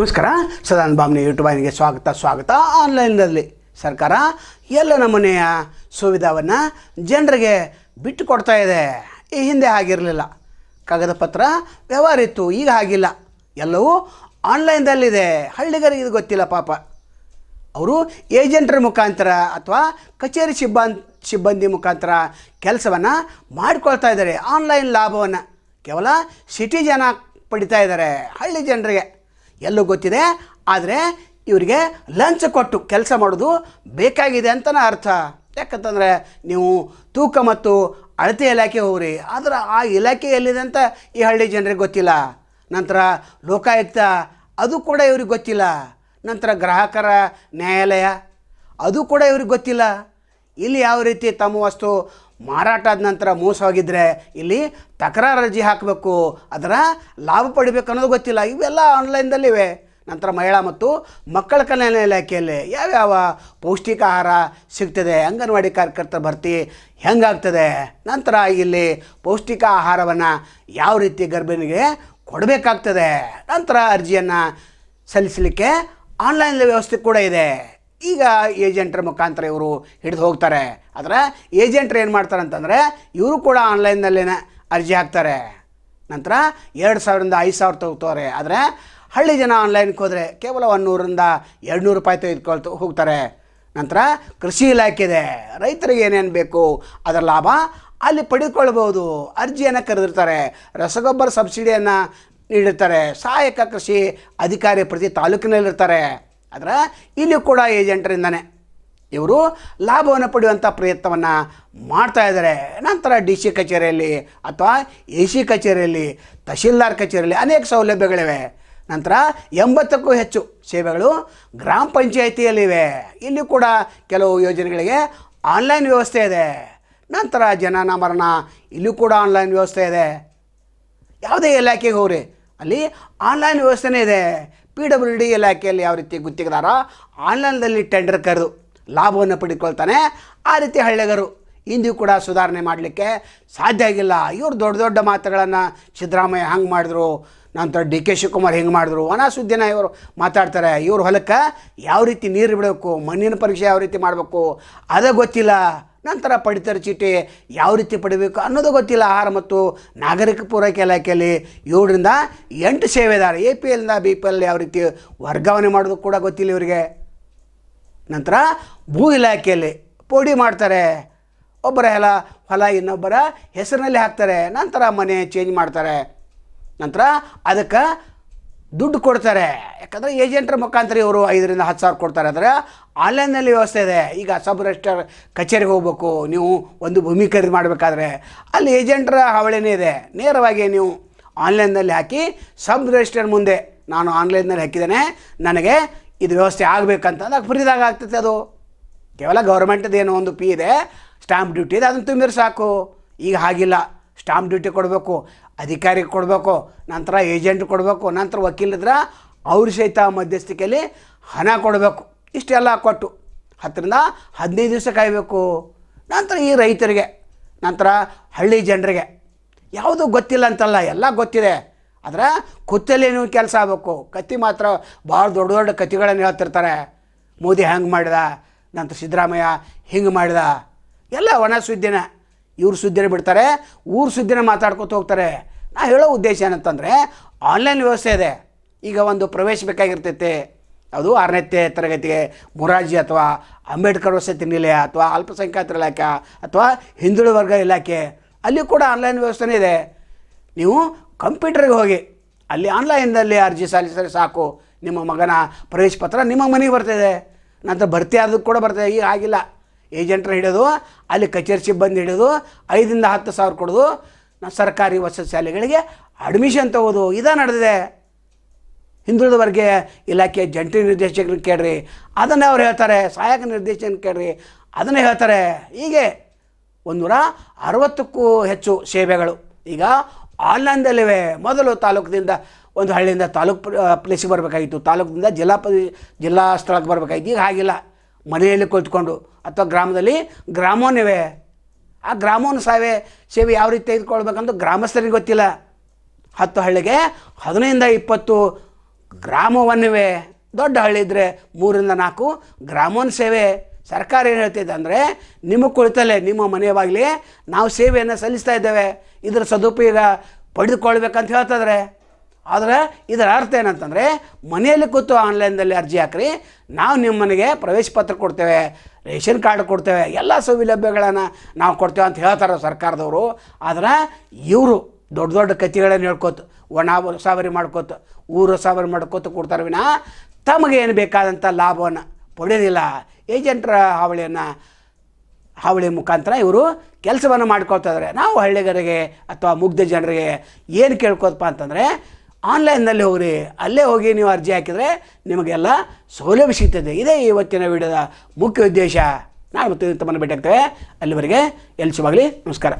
ನಮಸ್ಕಾರ. ಸದಾನಂದ ಬಾಮ್ನಿ ಯೂಟ್ಯೂಬ್ ವಾಹಿನಿಗೆ ಸ್ವಾಗತ. ಆನ್ಲೈನ್ನಲ್ಲಿ ಸರ್ಕಾರ ಎಲ್ಲ ನಮೂನೆಯ ಸುವಿಧಾವನ್ನು ಜನರಿಗೆ ಬಿಟ್ಟು ಕೊಡ್ತಾ ಇದೆ. ಈ ಹಿಂದೆ ಆಗಿರಲಿಲ್ಲ, ಕಾಗದ ಪತ್ರ ವ್ಯವಹಾರ ಇತ್ತು, ಈಗ ಆಗಿಲ್ಲ. ಎಲ್ಲವೂ ಆನ್ಲೈನ್ದಲ್ಲಿದೆ. ಹಳ್ಳಿಗರಿಗೆ ಇದು ಗೊತ್ತಿಲ್ಲ ಪಾಪ. ಅವರು ಏಜೆಂಟರ ಮುಖಾಂತರ ಅಥವಾ ಕಚೇರಿ ಸಿಬ್ಬಂದಿ ಮುಖಾಂತರ ಕೆಲಸವನ್ನು ಮಾಡಿಕೊಳ್ತಾ ಇದ್ದಾರೆ. ಆನ್ಲೈನ್ ಲಾಭವನ್ನು ಕೇವಲ ಸಿಟಿ ಜನ ಪಡಿತಾ ಇದ್ದಾರೆ. ಹಳ್ಳಿ ಜನರಿಗೆ ಎಲ್ಲೂ ಗೊತ್ತಿದೆ, ಆದರೆ ಇವರಿಗೆ ಲಂಚ ಕೊಟ್ಟು ಕೆಲಸ ಮಾಡೋದು ಬೇಕಾಗಿದೆ ಅಂತಲೇ ಅರ್ಥ. ಯಾಕಂತಂದರೆ ನೀವು ತೂಕ ಮತ್ತು ಅಳತೆ ಇಲಾಖೆ ಹೋಗ್ರಿ, ಆದರೆ ಆ ಇಲಾಖೆ ಎಲ್ಲಿದೆ ಅಂತ ಈ ಹಳ್ಳಿ ಜನರಿಗೆ ಗೊತ್ತಿಲ್ಲ. ನಂತರ ಲೋಕಾಯುಕ್ತ ಅದು ಕೂಡ ಇವ್ರಿಗೆ ಗೊತ್ತಿಲ್ಲ. ನಂತರ ಗ್ರಾಹಕರ ನ್ಯಾಯಾಲಯ ಅದು ಕೂಡ ಇವ್ರಿಗೆ ಗೊತ್ತಿಲ್ಲ. ಇಲ್ಲಿ ಯಾವ ರೀತಿ ತಮ್ಮ ವಸ್ತು ಮಾರಾಟ ಆದ ನಂತರ ಮೋಸವಾಗಿದ್ದರೆ ಇಲ್ಲಿ ತಕರಾರು ಅರ್ಜಿ ಹಾಕಬೇಕು, ಅದರ ಲಾಭ ಪಡಿಬೇಕು ಅನ್ನೋದು ಗೊತ್ತಿಲ್ಲ. ಇವೆಲ್ಲ ಆನ್ಲೈನ್ದಲ್ಲಿವೆ. ನಂತರ ಮಹಿಳಾ ಮತ್ತು ಮಕ್ಕಳ ಕಲ್ಯಾಣ ಇಲಾಖೆಯಲ್ಲಿ ಯಾವ್ಯಾವ ಪೌಷ್ಟಿಕ ಆಹಾರ ಸಿಗ್ತದೆ, ಅಂಗನವಾಡಿ ಕಾರ್ಯಕರ್ತರ ಭರ್ತಿ ಹೆಂಗಾಗ್ತದೆ, ನಂತರ ಇಲ್ಲಿ ಪೌಷ್ಟಿಕ ಆಹಾರವನ್ನು ಯಾವ ರೀತಿ ಗರ್ಭಿಣಿಗೆ ಕೊಡಬೇಕಾಗ್ತದೆ, ನಂತರ ಅರ್ಜಿಯನ್ನು ಸಲ್ಲಿಸಲಿಕ್ಕೆ ಆನ್ಲೈನ್ ವ್ಯವಸ್ಥೆ ಕೂಡ ಇದೆ. ಈಗ ಏಜೆಂಟ್ರ ಮುಖಾಂತರ ಇವರು ಹಿಡಿದು ಹೋಗ್ತಾರೆ. ಆದರೆ ಏಜೆಂಟ್ರು ಏನು ಮಾಡ್ತಾರೆ ಅಂತಂದರೆ ಇವರು ಕೂಡ ಆನ್ಲೈನ್ನಲ್ಲೇ ಅರ್ಜಿ ಹಾಕ್ತಾರೆ. ನಂತರ 2,000ರಿಂದ 5,000 ತಗೋತಾರೆ. ಆದರೆ ಹಳ್ಳಿ ಜನ ಆನ್ಲೈನ್ಗೆ ಹೋದರೆ ಕೇವಲ 100ರಿಂದ 200 ರೂಪಾಯಿ ತೆಗೆದುಕೊಳ್ತು ಹೋಗ್ತಾರೆ. ನಂತರ ಕೃಷಿ ಇಲಾಖೆ ಇದೆ. ರೈತರಿಗೆ ಏನೇನು ಬೇಕು ಅದರ ಲಾಭ ಅಲ್ಲಿ ಪಡೆದುಕೊಳ್ಬೋದು. ಅರ್ಜಿಯನ್ನು ಕರೆದಿರ್ತಾರೆ, ರಸಗೊಬ್ಬರ ಸಬ್ಸಿಡಿಯನ್ನು ನೀಡಿರ್ತಾರೆ, ಸಹಾಯಕ ಕೃಷಿ ಅಧಿಕಾರಿ ಪ್ರತಿ ತಾಲೂಕಿನಲ್ಲಿರ್ತಾರೆ. ಆದರೆ ಇಲ್ಲಿ ಕೂಡ ಏಜೆಂಟರಿಂದನೇ ಇವರು ಲಾಭವನ್ನು ಪಡೆಯುವಂಥ ಪ್ರಯತ್ನವನ್ನು ಮಾಡ್ತಾ ಇದ್ದಾರೆ. ನಂತರ DC ಕಚೇರಿಯಲ್ಲಿ ಅಥವಾ AC ಕಚೇರಿಯಲ್ಲಿ, ತಹಶೀಲ್ದಾರ್ ಕಚೇರಿಯಲ್ಲಿ ಅನೇಕ ಸೌಲಭ್ಯಗಳಿವೆ. ನಂತರ 80ಕ್ಕೂ ಹೆಚ್ಚು ಸೇವೆಗಳು ಗ್ರಾಮ ಪಂಚಾಯಿತಿಯಲ್ಲಿವೆ. ಇಲ್ಲಿ ಕೂಡ ಕೆಲವು ಯೋಜನೆಗಳಿಗೆ ಆನ್ಲೈನ್ ವ್ಯವಸ್ಥೆ ಇದೆ. ನಂತರ ಜನನ ಮರಣ ಇಲ್ಲೂ ಕೂಡ ಆನ್ಲೈನ್ ವ್ಯವಸ್ಥೆ ಇದೆ. ಯಾವುದೇ ಇಲಾಖೆಗೆ ಹೋಗ್ರಿ ಅಲ್ಲಿ ಆನ್ಲೈನ್ ವ್ಯವಸ್ಥೆನೇ ಇದೆ. PWD ಇಲಾಖೆಯಲ್ಲಿ ಯಾವ ರೀತಿ ಗುತ್ತಿಗೆದಾರ ಆನ್ಲೈನ್ದಲ್ಲಿ ಟೆಂಡರ್ ಕರೆದು ಲಾಭವನ್ನು ಪಡೆದುಕೊಳ್ತಾನೆ, ಆ ರೀತಿ ಹಳ್ಳಿಗರು ಇಂದಿಗೂ ಕೂಡ ಸುಧಾರಣೆ ಮಾಡಲಿಕ್ಕೆ ಸಾಧ್ಯ ಆಗಿಲ್ಲ. ಇವರು ದೊಡ್ಡ ದೊಡ್ಡ ಮಾತುಗಳನ್ನು ಸಿದ್ದರಾಮಯ್ಯ ಹಂಗೆ ಮಾಡಿದ್ರು, ನಂತರ DK ಶಿವಕುಮಾರ್ ಹಿಂಗೆ ಮಾಡಿದ್ರು, ಸುದ್ದಿನ ಇವರು ಮಾತಾಡ್ತಾರೆ. ಇವ್ರ ಹೊಲಕ್ಕೆ ಯಾವ ರೀತಿ ನೀರು ಬಿಡಬೇಕು, ಮಣ್ಣಿನ ಪರೀಕ್ಷೆ ಯಾವ ರೀತಿ ಮಾಡಬೇಕು ಅದು ಗೊತ್ತಿಲ್ಲ. ನಂತರ ಪಡಿತರ ಚೀಟಿ ಯಾವ ರೀತಿ ಪಡಿಬೇಕು ಅನ್ನೋದು ಗೊತ್ತಿಲ್ಲ. ಆಹಾರ ಮತ್ತು ನಾಗರಿಕ ಪೂರೈಕೆ ಇಲಾಖೆಯಲ್ಲಿ 7ರಿಂದ 8 ಸೇವೆದಾರ. APLನಿಂದ BPL ಯಾವ ರೀತಿ ವರ್ಗಾವಣೆ ಮಾಡೋದು ಕೂಡ ಗೊತ್ತಿಲ್ಲ ಇವರಿಗೆ. ನಂತರ ಭೂ ಇಲಾಖೆಯಲ್ಲಿ ಪೋಡಿ ಮಾಡ್ತಾರೆ. ಒಬ್ಬರ ಹೊಲ ಇನ್ನೊಬ್ಬರ ಹೆಸರಿನಲ್ಲಿ ಹಾಕ್ತಾರೆ. ನಂತರ ಮನೆ ಚೇಂಜ್ ಮಾಡ್ತಾರೆ. ನಂತರ ಅದಕ್ಕೆ ದುಡ್ಡು ಕೊಡ್ತಾರೆ. ಯಾಕಂದರೆ ಏಜೆಂಟ್ರ ಮುಖಾಂತರ ಇವರು 5ರಿಂದ 10 ಸಾವಿರ ಕೊಡ್ತಾರೆ. ಆದರೆ ಆನ್ಲೈನ್ನಲ್ಲಿ ವ್ಯವಸ್ಥೆ ಇದೆ. ಈಗ ಸಬ್ ರಿಜಿಸ್ಟ್ರಾರ್ ಕಚೇರಿಗೆ ಹೋಗಬೇಕು, ನೀವು ಒಂದು ಭೂಮಿ ಖರೀದಿ ಮಾಡಬೇಕಾದ್ರೆ ಅಲ್ಲಿ ಏಜೆಂಟ್ರ ಹಾವಳಿನೇ ಇದೆ. ನೇರವಾಗಿ ನೀವು ಆನ್ಲೈನ್ನಲ್ಲಿ ಹಾಕಿ ಸಬ್ ರಿಜಿಸ್ಟ್ರಾರ್ ಮುಂದೆ ನಾನು ಆನ್ಲೈನ್ನಲ್ಲಿ ಹಾಕಿದ್ದೇನೆ, ನನಗೆ ಇದು ವ್ಯವಸ್ಥೆ ಆಗಬೇಕಂತಂದಾಗ ಫ್ರೀದಾಗ ಆಗ್ತೈತೆ. ಅದು ಕೇವಲ ಗೌರ್ಮೆಂಟದ್ದು ಏನೋ ಒಂದು ಫೀ ಇದೆ, ಸ್ಟಾಂಪ್ ಡ್ಯೂಟಿ ಇದೆ, ಅದನ್ನು ತುಂಬಿದ್ರೆ ಸಾಕು. ಈಗ ಹಾಗಿಲ್ಲ. ಸ್ಟಾಂಪ್ ಡ್ಯೂಟಿ ಕೊಡಬೇಕು, ಅಧಿಕಾರಿಗೆ ಕೊಡಬೇಕು, ನಂತರ ಏಜೆಂಟ್ ಕೊಡಬೇಕು, ನಂತರ ವಕೀಲರಿದ್ರೆ ಅವ್ರ ಸಹಿತ ಮಧ್ಯಸ್ಥಿಕೆಯಲ್ಲಿ ಹಣ ಕೊಡಬೇಕು. ಇಷ್ಟೆಲ್ಲ ಕೊಟ್ಟು 10ರಿಂದ 15 ದಿವಸ ಕಾಯಬೇಕು. ನಂತರ ಈ ರೈತರಿಗೆ, ನಂತರ ಹಳ್ಳಿ ಜನರಿಗೆ ಯಾವುದೂ ಗೊತ್ತಿಲ್ಲ ಅಂತಲ್ಲ, ಎಲ್ಲ ಗೊತ್ತಿದೆ. ಆದರೆ ಕುತ್ತಲ್ಲಿ ನೀವು ಕೆಲಸ ಆಗಬೇಕು. ಕತ್ತಿ ಮಾತ್ರ ಭಾಳ ದೊಡ್ಡ ದೊಡ್ಡ ಕತ್ತಿಗಳನ್ನು ಹೇಳ್ತಿರ್ತಾರೆ. ಮೋದಿ ಹಂಗೆ ಮಾಡಿದ, ನಂತರ ಸಿದ್ದರಾಮಯ್ಯ ಹಿಂಗೆ ಮಾಡಿದ, ಎಲ್ಲ ಒಣ ಸುದ್ದಿನ. ಇವ್ರ ಸುದ್ದಿನ ಬಿಡ್ತಾರೆ, ಊರ ಸುದ್ದಿನ ಮಾತಾಡ್ಕೊತ ಹೋಗ್ತಾರೆ. ನಾ ಹೇಳೋ ಉದ್ದೇಶ ಏನಂತಂದರೆ ಆನ್ಲೈನ್ ವ್ಯವಸ್ಥೆ ಇದೆ. ಈಗ ಒಂದು ಪ್ರವೇಶ ಬೇಕಾಗಿರ್ತೈತೆ, ಅದು 6ನೇ ತರಗತಿಗೆ ಮೊರಾರ್ಜಿ ಅಥವಾ ಅಂಬೇಡ್ಕರ್ ವಸತಿ ನಿಲಯ ಅಥವಾ ಅಲ್ಪಸಂಖ್ಯಾತರ ಇಲಾಖೆ ಅಥವಾ ಹಿಂದುಳಿದ ವರ್ಗ ಇಲಾಖೆ, ಅಲ್ಲಿ ಕೂಡ ಆನ್ಲೈನ್ ವ್ಯವಸ್ಥೆನೇ ಇದೆ. ನೀವು ಕಂಪ್ಯೂಟರ್ಗೆ ಹೋಗಿ ಅಲ್ಲಿ ಆನ್ಲೈನ್ನಲ್ಲಿ ಅರ್ಜಿ ಸಲ್ಲಿಸಿದ್ರೆ ಸಾಕು, ನಿಮ್ಮ ಮಗನ ಪ್ರವೇಶ ಪತ್ರ ನಿಮ್ಮ ಮನೆಗೆ ಬರ್ತಾಯಿದೆ. ನಂತರ ಭರ್ತಿ ಆದದ್ದು ಕೂಡ ಬರ್ತದೆ. ಈಗ ಆಗಿಲ್ಲ. ಏಜೆಂಟ್ರ ಹಿಡಿಯೋದು, ಅಲ್ಲಿ ಕಚೇರಿ ಸಿಬ್ಬಂದಿ ಹಿಡಿಯೋದು, 5ರಿಂದ 10 ಸಾವಿರ ಕೊಡೋದು, ಸರ್ಕಾರಿ ವಸತಿ ಶಾಲೆಗಳಿಗೆ ಅಡ್ಮಿಷನ್ ತಗೋದು, ಇದೇ ನಡೆದಿದೆ. ಹಿಂದುಳಿದ ವರ್ಗ ಇಲಾಖೆ ಜಂಟಿ ನಿರ್ದೇಶಕರನ್ನ ಕೇಳ್ರಿ, ಅದನ್ನೇ ಅವ್ರು ಹೇಳ್ತಾರೆ. ಸಹಾಯಕ ನಿರ್ದೇಶಕರನ್ನ ಕೇಳ್ರಿ, ಅದನ್ನೇ ಹೇಳ್ತಾರೆ. ಹೀಗೆ 160ಕ್ಕೂ ಹೆಚ್ಚು ಸೇವೆಗಳು ಈಗ ಆನ್ಲೈನ್ದಲ್ಲಿವೆ. ಮೊದಲು ತಾಲೂಕಿನಿಂದ ಒಂದು ಹಳ್ಳಿಯಿಂದ ತಾಲೂಕು ಪ್ಲೇಸಿಗೆ ಬರಬೇಕಾಗಿತ್ತು, ತಾಲೂಕಿನಿಂದ ಜಿಲ್ಲಾ ಸ್ಥಳಕ್ಕೆ ಬರಬೇಕಾಗಿತ್ತು. ಈಗ ಹಾಗಿಲ್ಲ. ಮನೆಯಲ್ಲಿ ಕುಳಿತುಕೊಂಡು ಅಥವಾ ಗ್ರಾಮದಲ್ಲಿ ಗ್ರಾಮೋನಿವೆ. ಆ ಗ್ರಾಮೋನ್ ಸೇವೆ ಯಾವ ರೀತಿ ತೆಗೆದುಕೊಳ್ಬೇಕಂತ ಗ್ರಾಮಸ್ಥರಿಗೆ ಗೊತ್ತಿಲ್ಲ. 10 ಹಳ್ಳಿಗೆ 15ರಿಂದ 20 ಗ್ರಾಮವನ್ನವೇ, ದೊಡ್ಡ ಹಳ್ಳಿ ಇದ್ದರೆ 3-4 ಗ್ರಾಮೋನ್ ಸೇವೆ. ಸರ್ಕಾರ ಏನು ಹೇಳ್ತಿದೆ ಅಂದರೆ, ನಿಮಗೆ ಕುಳಿತಲ್ಲೇ ನಿಮ್ಮ ಮನೆಯ ಬಾಗಿಲಿಗೆ ನಾವು ಸೇವೆಯನ್ನು ಸಲ್ಲಿಸ್ತಾ ಇದ್ದೇವೆ, ಇದರ ಸದುಪಯೋಗ ಪಡೆದುಕೊಳ್ಬೇಕಂತ ಹೇಳ್ತಿದ್ರೆ. ಆದರೆ ಇದರ ಅರ್ಥ ಏನಂತಂದರೆ, ಮನೆಯಲ್ಲಿ ಕೂತು ಆನ್ಲೈನ್ದಲ್ಲಿ ಅರ್ಜಿ ಹಾಕ್ರಿ, ನಾವು ನಿಮ್ಮ ಮನೆಗೆ ಪ್ರವೇಶ ಪತ್ರ ಕೊಡ್ತೇವೆ, ರೇಷನ್ ಕಾರ್ಡ್ ಕೊಡ್ತೇವೆ, ಎಲ್ಲ ಸೌಲಭ್ಯಗಳನ್ನು ನಾವು ಕೊಡ್ತೇವೆ ಅಂತ ಹೇಳ್ತಾರೆ ಸರ್ಕಾರದವರು. ಆದರೆ ಇವರು ದೊಡ್ಡ ದೊಡ್ಡ ಕಥೆಗಳನ್ನು ಹೇಳ್ಕೊತ, ಒಣ ಸಾಬರಿ ಮಾಡ್ಕೋತ, ಊರು ಸಾಬರಿ ಮಾಡ್ಕೋತ ಕೊಡ್ತಾರೆ ವಿನ ತಮಗೇನು ಬೇಕಾದಂಥ ಲಾಭವನ್ನು ಪಡೆಯೋದಿಲ್ಲ. ಏಜೆಂಟ್ರ ಹಾವಳಿ ಮುಖಾಂತರ ಇವರು ಕೆಲಸವನ್ನು ಮಾಡ್ಕೊಳ್ತಾ ಇದ್ದಾರೆ. ನಾವು ಹಳ್ಳಿಗರಿಗೆ ಅಥವಾ ಮುಗ್ಧ ಜನರಿಗೆ ಏನು ಕೇಳ್ಕೋದಪ್ಪ ಅಂತಂದರೆ, ಆನ್ಲೈನ್ನಲ್ಲಿ ಹೋಗ್ರಿ, ಅಲ್ಲೇ ಹೋಗಿ ನೀವು ಅರ್ಜಿ ಹಾಕಿದರೆ ನಿಮಗೆಲ್ಲ ಸೌಲಭ್ಯ ಸಿಗ್ತದೆ. ಇದೇ ಇವತ್ತಿನ ವಿಡಿಯೋದ ಮುಖ್ಯ ಉದ್ದೇಶ. ನಾವು ತಮ್ಮನ್ನು ಭೇಟಿ ಆಗ್ತೇವೆ. ಅಲ್ಲಿವರೆಗೆ ಎಲ್ಲಿ ಶುಭಾಗಲಿ. ನಮಸ್ಕಾರ.